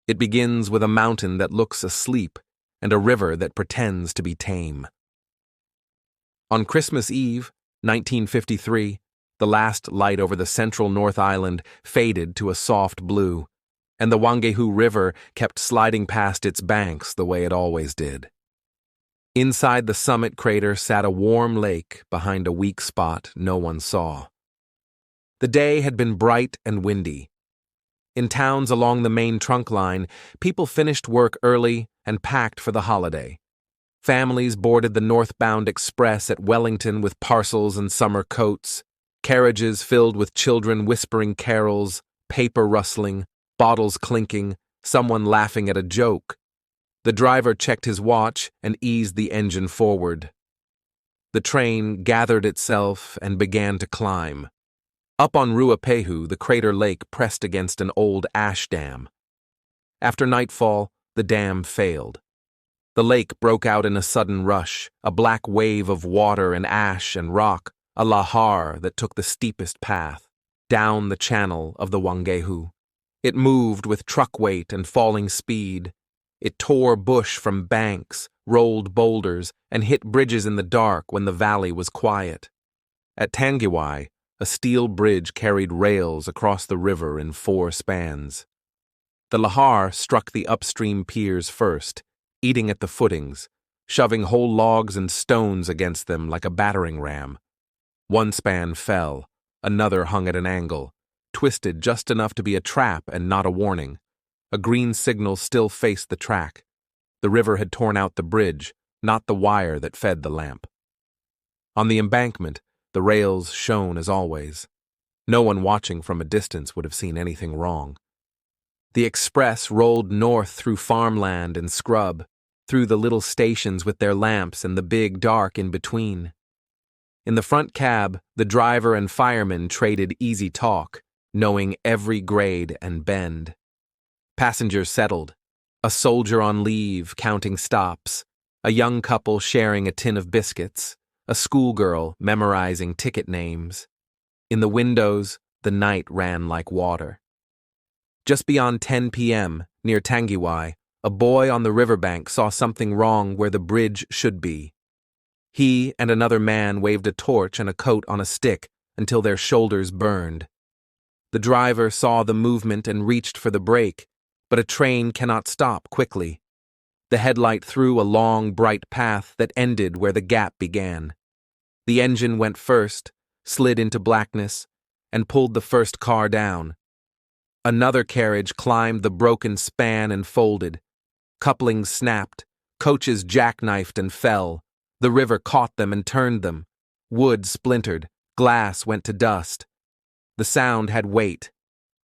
It begins with a mountain that looks asleep and a river that pretends to be tame. On Christmas Eve, 1953, the last light over the central North Island faded to a soft blue, and the Whangaehu River kept sliding past its banks the way it always did. Inside the summit crater sat a warm lake behind a weak spot no one saw. The day had been bright and windy. In towns along the main trunk line, people finished work early and packed for the holiday. Families boarded the northbound express at Wellington with parcels and summer coats, carriages filled with children whispering carols, paper rustling, bottles clinking, someone laughing at a joke. The driver checked his watch and eased the engine forward. The train gathered itself and began to climb. Up on Ruapehu, the crater lake pressed against an old ash dam. After nightfall, the dam failed. The lake broke out in a sudden rush, a black wave of water and ash and rock, a lahar that took the steepest path, down the channel of the Whangaehu. It moved with truck weight and falling speed. It tore bush from banks, rolled boulders, and hit bridges in the dark when the valley was quiet. At Tangiwai, a steel bridge carried rails across the river in 4 spans. The lahar struck the upstream piers first, eating at the footings, shoving whole logs and stones against them like a battering ram. 1 span fell, another hung at an angle, twisted just enough to be a trap and not a warning. A green signal still faced the track. The river had torn out the bridge, not the wire that fed the lamp. On the embankment, the rails shone as always. No one watching from a distance would have seen anything wrong. The express rolled north through farmland and scrub, through the little stations with their lamps and the big dark in between. In the front cab, the driver and fireman traded easy talk, knowing every grade and bend. Passengers settled, a soldier on leave counting stops, a young couple sharing a tin of biscuits, a schoolgirl memorizing ticket names. In the windows, the night ran like water. Just beyond 10 p.m., near Tangiwai, a boy on the riverbank saw something wrong where the bridge should be. He and another man waved a torch and a coat on a stick until their shoulders burned. The driver saw the movement and reached for the brake, but a train cannot stop quickly. The headlight threw a long, bright path that ended where the gap began. The engine went first, slid into blackness, and pulled the first car down. Another carriage climbed the broken span and folded. Couplings snapped, coaches jackknifed and fell. The river caught them and turned them. Wood splintered, glass went to dust. The sound had weight.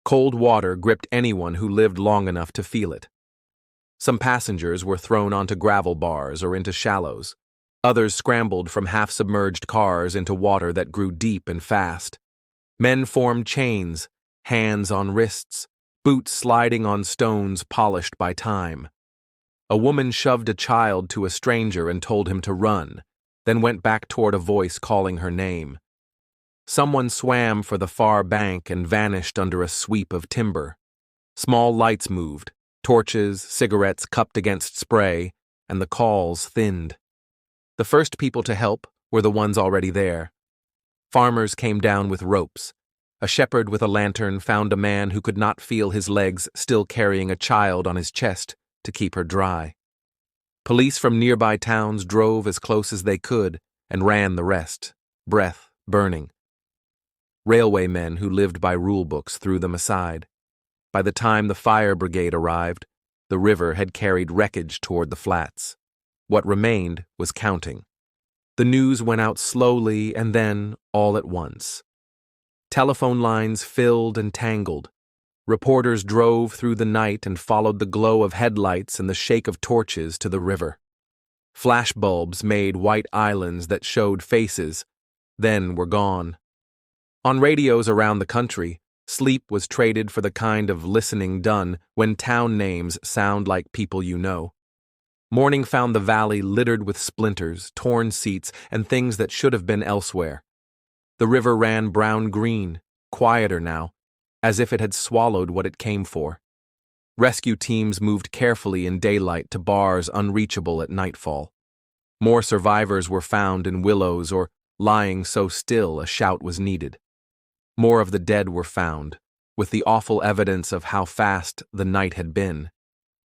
Cold water gripped anyone who lived long enough to feel it. Some passengers were thrown onto gravel bars or into shallows. Others scrambled from half-submerged cars into water that grew deep and fast. Men formed chains, hands on wrists, boots sliding on stones polished by time. A woman shoved a child to a stranger and told him to run, then went back toward a voice calling her name. Someone swam for the far bank and vanished under a sweep of timber. Small lights moved, torches, cigarettes cupped against spray, and the calls thinned. The first people to help were the ones already there. Farmers came down with ropes. A shepherd with a lantern found a man who could not feel his legs still carrying a child on his chest to keep her dry. Police from nearby towns drove as close as they could and ran the rest, breath burning. Railway men who lived by rule books threw them aside. By the time the fire brigade arrived, the river had carried wreckage toward the flats. What remained was counting. The news went out slowly and then all at once. Telephone lines filled and tangled. Reporters drove through the night and followed the glow of headlights and the shake of torches to the river. Flashbulbs made white islands that showed faces, then were gone. On radios around the country, sleep was traded for the kind of listening done when town names sound like people you know. Morning found the valley littered with splinters, torn seats, and things that should have been elsewhere. The river ran brown-green, quieter now, as if it had swallowed what it came for. Rescue teams moved carefully in daylight to bars unreachable at nightfall. More survivors were found in willows or lying so still a shout was needed. More of the dead were found, with the awful evidence of how fast the night had been.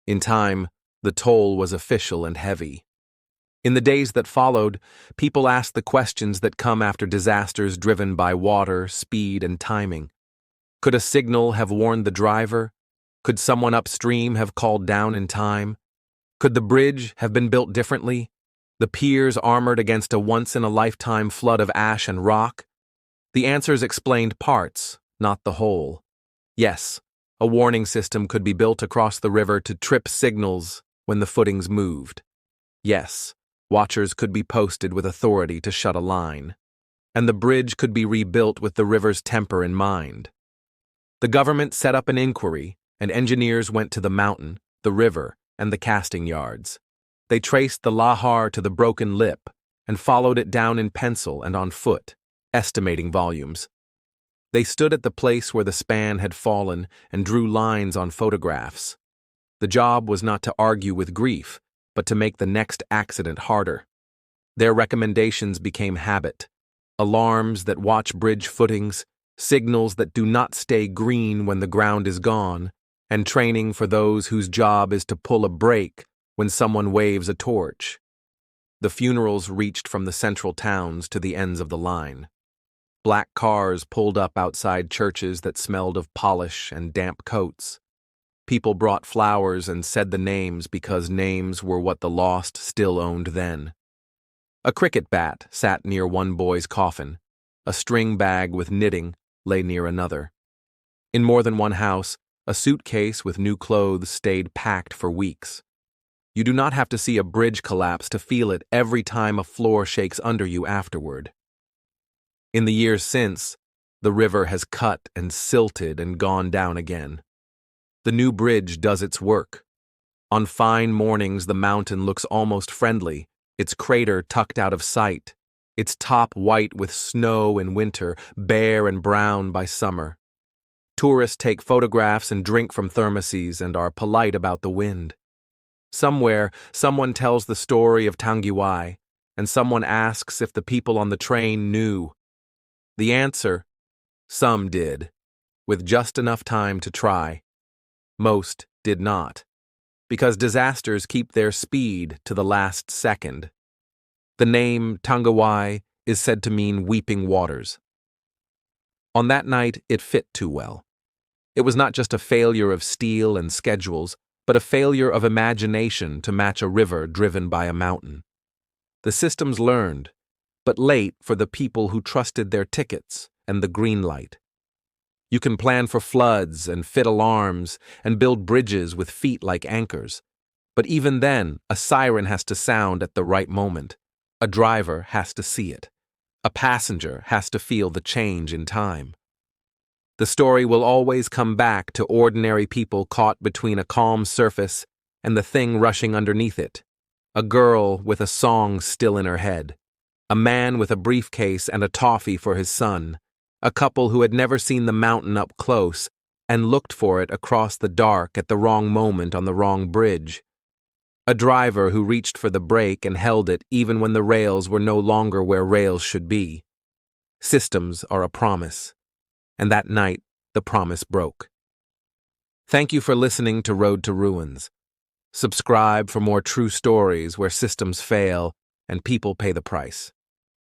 In time, the toll was official and heavy. In the days that followed, people asked the questions that come after disasters driven by water, speed, and timing. Could a signal have warned the driver? Could someone upstream have called down in time? Could the bridge have been built differently? The piers armored against a once-in-a-lifetime flood of ash and rock? The answers explained parts, not the whole. Yes, a warning system could be built across the river to trip signals when the footings moved. Yes, watchers could be posted with authority to shut a line. And the bridge could be rebuilt with the river's temper in mind. The government set up an inquiry, and engineers went to the mountain, the river, and the casting yards. They traced the lahar to the broken lip and followed it down in pencil and on foot, estimating volumes. They stood at the place where the span had fallen and drew lines on photographs. The job was not to argue with grief, but to make the next accident harder. Their recommendations became habit: alarms that watch bridge footings, signals that do not stay green when the ground is gone, and training for those whose job is to pull a brake when someone waves a torch. The funerals reached from the central towns to the ends of the line. Black cars pulled up outside churches that smelled of polish and damp coats. People brought flowers and said the names because names were what the lost still owned then. A cricket bat sat near one boy's coffin. A string bag with knitting lay near another. In more than one house, a suitcase with new clothes stayed packed for weeks. You do not have to see a bridge collapse to feel it every time a floor shakes under you afterward. In the years since, the river has cut and silted and gone down again. The new bridge does its work. On fine mornings, the mountain looks almost friendly, its crater tucked out of sight, its top white with snow in winter, bare and brown by summer. Tourists take photographs and drink from thermoses and are polite about the wind. Somewhere, someone tells the story of Tangiwai, and someone asks if the people on the train knew. The answer: some did, with just enough time to try. Most did not, because disasters keep their speed to the last second. The name Tangiwai is said to mean weeping waters. On that night, it fit too well. It was not just a failure of steel and schedules, but a failure of imagination to match a river driven by a mountain. The systems learned, but late for the people who trusted their tickets and the green light. You can plan for floods and fit alarms and build bridges with feet like anchors, but even then, a siren has to sound at the right moment. A driver has to see it. A passenger has to feel the change in time. The story will always come back to ordinary people caught between a calm surface and the thing rushing underneath it. A girl with a song still in her head. A man with a briefcase and a toffee for his son. A couple who had never seen the mountain up close and looked for it across the dark at the wrong moment on the wrong bridge. A driver who reached for the brake and held it even when the rails were no longer where rails should be. Systems are a promise. And that night, the promise broke. Thank you for listening to Road to Ruins. Subscribe for more true stories where systems fail and people pay the price.